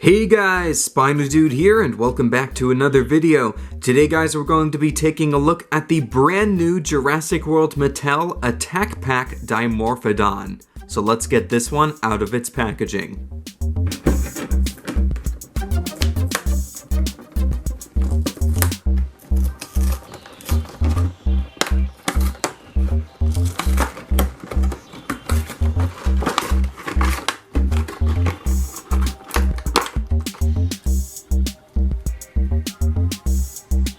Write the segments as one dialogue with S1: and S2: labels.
S1: Hey guys, SpinoDude here and welcome back to another video. Today guys, we're going to be taking a look at the brand new Jurassic World Mattel Attack Pack Dimorphodon. So let's get this one out of its packaging.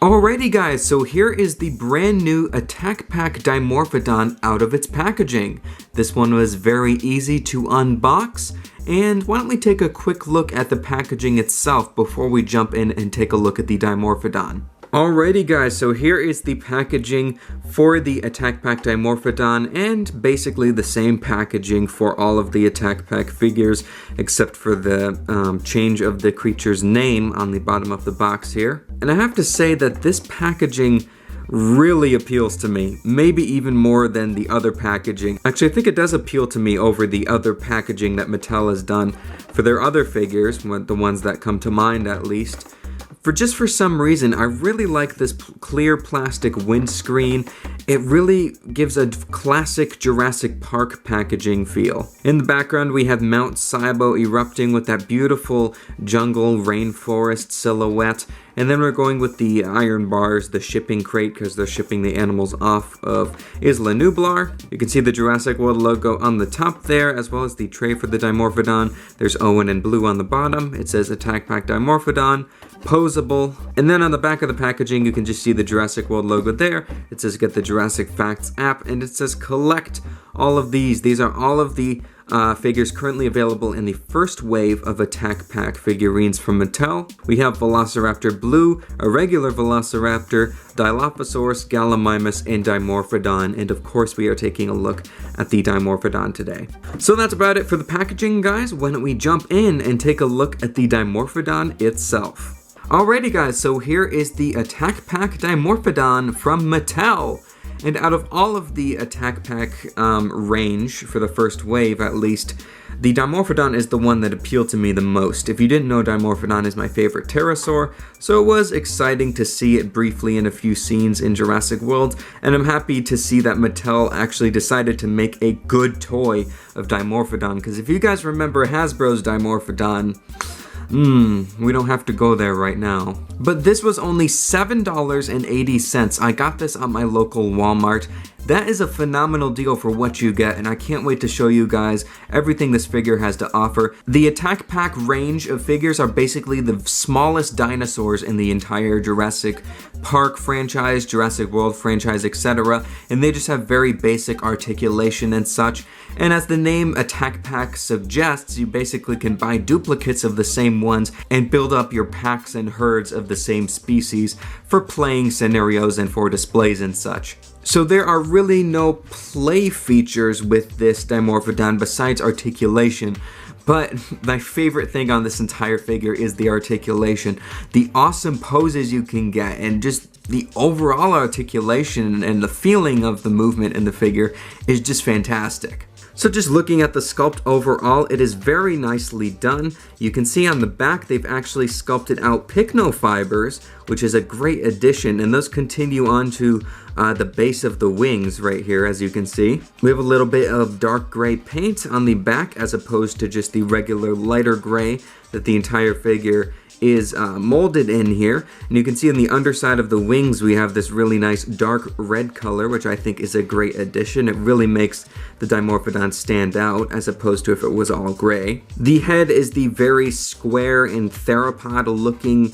S1: Alrighty guys, so here is the brand new Attack Pack Dimorphodon out of its packaging. This one was very easy to unbox, and why don't we take a quick look at the packaging itself before we jump in and take a look at the Dimorphodon. Alrighty guys, so here is the packaging for the Attack Pack Dimorphodon, and basically the same packaging for all of the Attack Pack figures, except for the change of the creature's name on the bottom of the box here. And I have to say that this packaging really appeals to me, maybe even more than the other packaging. Actually, I think it does appeal to me over the other packaging that Mattel has done for their other figures, the ones that come to mind at least. For some reason, I really like this clear plastic windscreen. It really gives a classic Jurassic Park packaging feel. In the background, we have Mount Sibo erupting with that beautiful jungle rainforest silhouette. And then we're going with the iron bars, the shipping crate, because they're shipping the animals off of Isla Nublar. You can see the Jurassic World logo on the top there, as well as the tray for the Dimorphodon. There's Owen in blue on the bottom. It says Attack Pack Dimorphodon, posable. And then on the back of the packaging, you can just see the Jurassic World logo there. It says get the Jurassic Facts app, and it says collect all of these. These are all of the figures currently available in the first wave of Attack Pack figurines from Mattel. We have Velociraptor Blue, a regular Velociraptor, Dilophosaurus, Gallimimus, and Dimorphodon, and of course we are taking a look at the Dimorphodon today. So that's about it for the packaging, guys. Why don't we jump in and take a look at the Dimorphodon itself. Alrighty guys, so here is the Attack Pack Dimorphodon from Mattel. And out of all of the Attack Pack range, for the first wave at least, the Dimorphodon is the one that appealed to me the most. If you didn't know, Dimorphodon is my favorite Pterosaur, so it was exciting to see it briefly in a few scenes in Jurassic World, and I'm happy to see that Mattel actually decided to make a good toy of Dimorphodon, because if you guys remember Hasbro's Dimorphodon, we don't have to go there right now. But this was only $7.80. I got this at my local Walmart. That is a phenomenal deal for what you get, and I can't wait to show you guys everything this figure has to offer. The Attack Pack range of figures are basically the smallest dinosaurs in the entire Jurassic Park franchise, Jurassic World franchise, etc. And they just have very basic articulation and such. And as the name Attack Pack suggests, you basically can buy duplicates of the same ones and build up your packs and herds of the same species for playing scenarios and for displays and such. So there are really no play features with this Dimorphodon besides articulation, but my favorite thing on this entire figure is the articulation. The awesome poses you can get and just the overall articulation and the feeling of the movement in the figure is just fantastic. So just looking at the sculpt overall, it is very nicely done. You can see on the back they've actually sculpted out pycno fibers, which is a great addition, and those continue on to the base of the wings right here, as you can see. We have a little bit of dark gray paint on the back as opposed to just the regular lighter gray that the entire figure is molded in here. And you can see on the underside of the wings we have this really nice dark red color, which I think is a great addition. It really makes the Dimorphodon stand out as opposed to if it was all gray. The head is the very square and theropod looking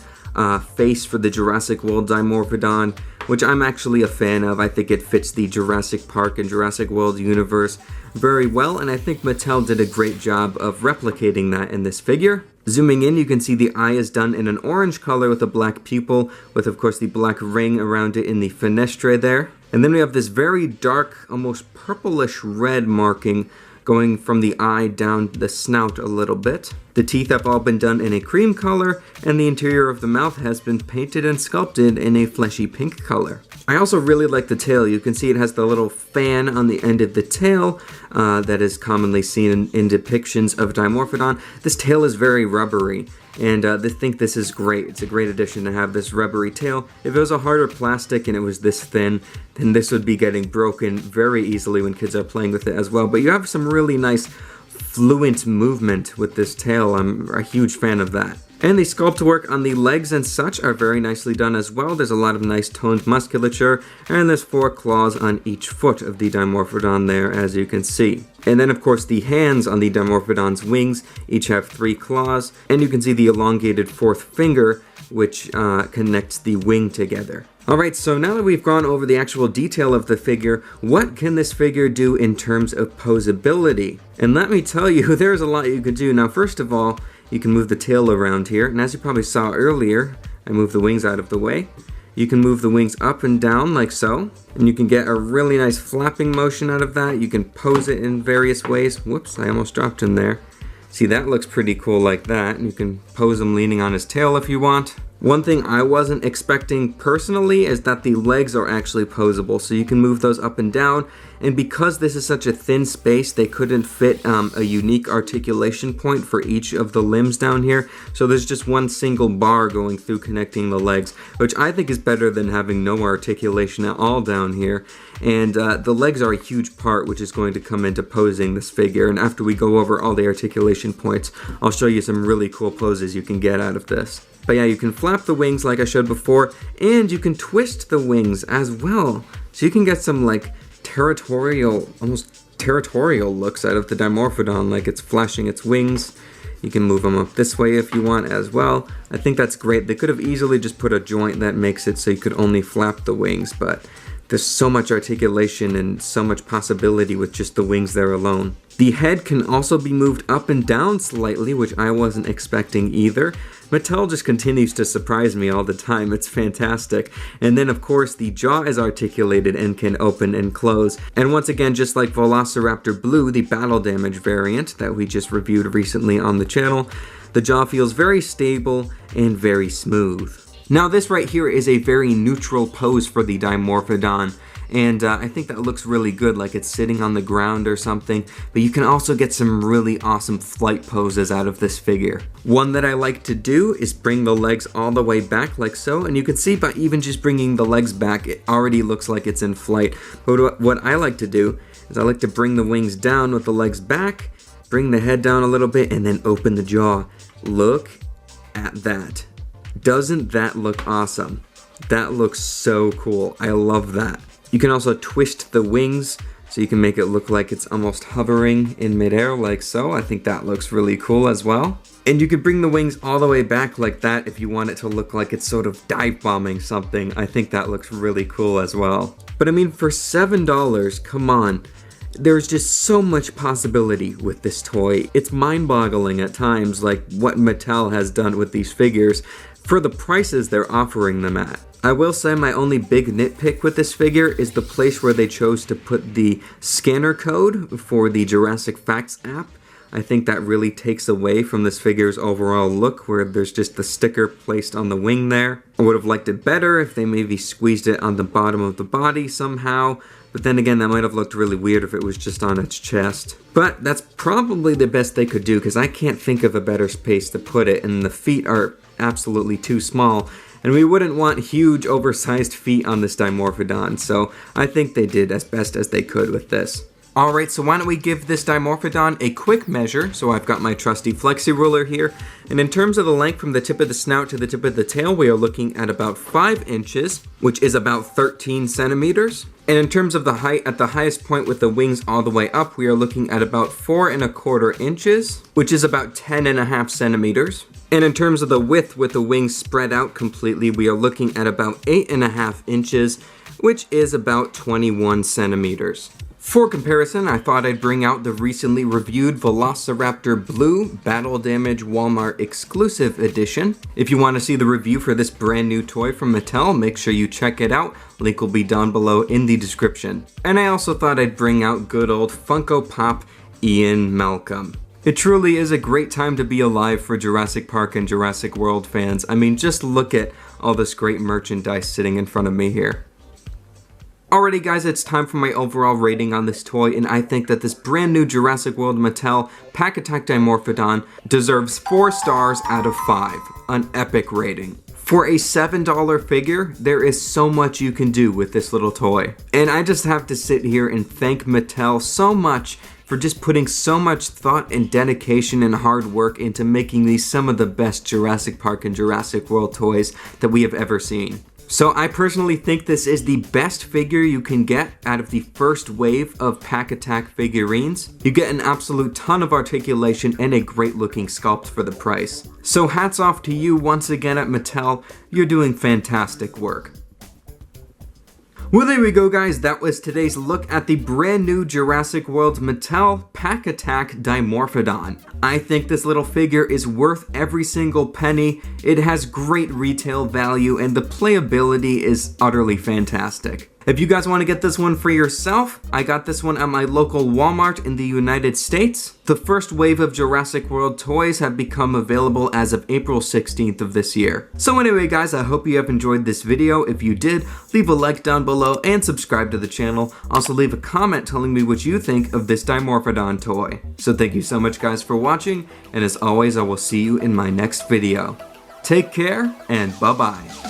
S1: face for the Jurassic World Dimorphodon, which I'm actually a fan of. I think it fits the Jurassic Park and Jurassic World universe very well, and I think Mattel did a great job of replicating that in this figure. Zooming in, you can see the eye is done in an orange color with a black pupil, with of course the black ring around it in the fenestre there. And then we have this very dark, almost purplish red marking going from the eye down the snout a little bit. The teeth have all been done in a cream color, and the interior of the mouth has been painted and sculpted in a fleshy pink color. I also really like the tail. You can see it has the little fan on the end of the tail that is commonly seen in depictions of Dimorphodon. This tail is very rubbery, And I think this is great. It's a great addition to have this rubbery tail. If it was a harder plastic and it was this thin, then this would be getting broken very easily when kids are playing with it as well. But you have some really nice fluent movement with this tail. I'm a huge fan of that. And the sculpt work on the legs and such are very nicely done as well. There's a lot of nice toned musculature, and there's 4 claws on each foot of the Dimorphodon there, as you can see. And then of course the hands on the Dimorphodon's wings each have 3 claws, and you can see the elongated 4th finger, which connects the wing together. Alright, so now that we've gone over the actual detail of the figure, what can this figure do in terms of posability? And let me tell you, there's a lot you could do. Now first of all, you can move the tail around here, and as you probably saw earlier, I moved the wings out of the way. You can move the wings up and down like so, and you can get a really nice flapping motion out of that. You can pose it in various ways. Whoops, I almost dropped him there. See, that looks pretty cool like that, and you can pose him leaning on his tail if you want. One thing I wasn't expecting personally is that the legs are actually posable, so you can move those up and down, and because this is such a thin space, they couldn't fit a unique articulation point for each of the limbs down here, so there's just one single bar going through connecting the legs, which I think is better than having no articulation at all down here. And the legs are a huge part which is going to come into posing this figure, and after we go over all the articulation points, I'll show you some really cool poses you can get out of this. But yeah, you can flap the wings like I showed before, and you can twist the wings as well. So you can get some like territorial, almost territorial looks out of the Dimorphodon, like it's flashing its wings. You can move them up this way if you want as well. I think that's great. They could have easily just put a joint that makes it so you could only flap the wings, but there's so much articulation and so much possibility with just the wings there alone. The head can also be moved up and down slightly, which I wasn't expecting either. Mattel just continues to surprise me all the time. It's fantastic. And then of course the jaw is articulated and can open and close. And once again, just like Velociraptor Blue, the battle damage variant that we just reviewed recently on the channel, the jaw feels very stable and very smooth. Now this right here is a very neutral pose for the Dimorphodon, and I think that looks really good, like it's sitting on the ground or something, but you can also get some really awesome flight poses out of this figure. One that I like to do is bring the legs all the way back like so, and you can see by even just bringing the legs back, it already looks like it's in flight. But what I like to do is I like to bring the wings down with the legs back, bring the head down a little bit, and then open the jaw. Look at that. Doesn't that look awesome? That looks so cool. I love that. You can also twist the wings so you can make it look like it's almost hovering in midair like so. I think that looks really cool as well. And you could bring the wings all the way back like that if you want it to look like it's sort of dive bombing something. I think that looks really cool as well. But I mean, for $7, come on. There's just so much possibility with this toy. It's mind-boggling at times, like what Mattel has done with these figures for the prices they're offering them at. I will say my only big nitpick with this figure is the place where they chose to put the scanner code for the Jurassic Facts app. I think that really takes away from this figure's overall look, where there's just the sticker placed on the wing there. I would have liked it better if they maybe squeezed it on the bottom of the body somehow, but then again, that might have looked really weird if it was just on its chest. But that's probably the best they could do, because I can't think of a better space to put it, and the feet are absolutely too small, and we wouldn't want huge oversized feet on this Dimorphodon, so I think they did as best as they could with this. Alright, so why don't we give this Dimorphodon a quick measure. So I've got my trusty flexi ruler here, and in terms of the length from the tip of the snout to the tip of the tail, we are looking at about 5 inches, which is about 13 centimeters. And in terms of the height, at the highest point with the wings all the way up, we are looking at about 4¼ inches, which is about 10½ centimeters. And in terms of the width with the wings spread out completely, we are looking at about 8½ inches, which is about 21 centimeters. For comparison, I thought I'd bring out the recently reviewed Velociraptor Blue Battle Damage Walmart Exclusive Edition. If you want to see the review for this brand new toy from Mattel, make sure you check it out. Link will be down below in the description. And I also thought I'd bring out good old Funko Pop Ian Malcolm. It truly is a great time to be alive for Jurassic Park and Jurassic World fans. I mean, just look at all this great merchandise sitting in front of me here. Alrighty guys, it's time for my overall rating on this toy, and I think that this brand new Jurassic World Mattel Pack Attack Dimorphodon deserves 4 stars out of 5, an epic rating. For a $7 figure, there is so much you can do with this little toy. And I just have to sit here and thank Mattel so much for just putting so much thought and dedication and hard work into making these some of the best Jurassic Park and Jurassic World toys that we have ever seen. So I personally think this is the best figure you can get out of the first wave of Pack Attack figurines. You get an absolute ton of articulation and a great looking sculpt for the price. So hats off to you once again at Mattel, you're doing fantastic work. Well, there we go guys, that was today's look at the brand new Jurassic World Mattel Pack Attack Dimorphodon. I think this little figure is worth every single penny, it has great retail value, and the playability is utterly fantastic. If you guys want to get this one for yourself, I got this one at my local Walmart in the United States. The first wave of Jurassic World toys have become available as of April 16th of this year. So anyway guys, I hope you have enjoyed this video. If you did, leave a like down below and subscribe to the channel. Also leave a comment telling me what you think of this Dimorphodon toy. So thank you so much guys for watching, and as always I will see you in my next video. Take care and bye bye.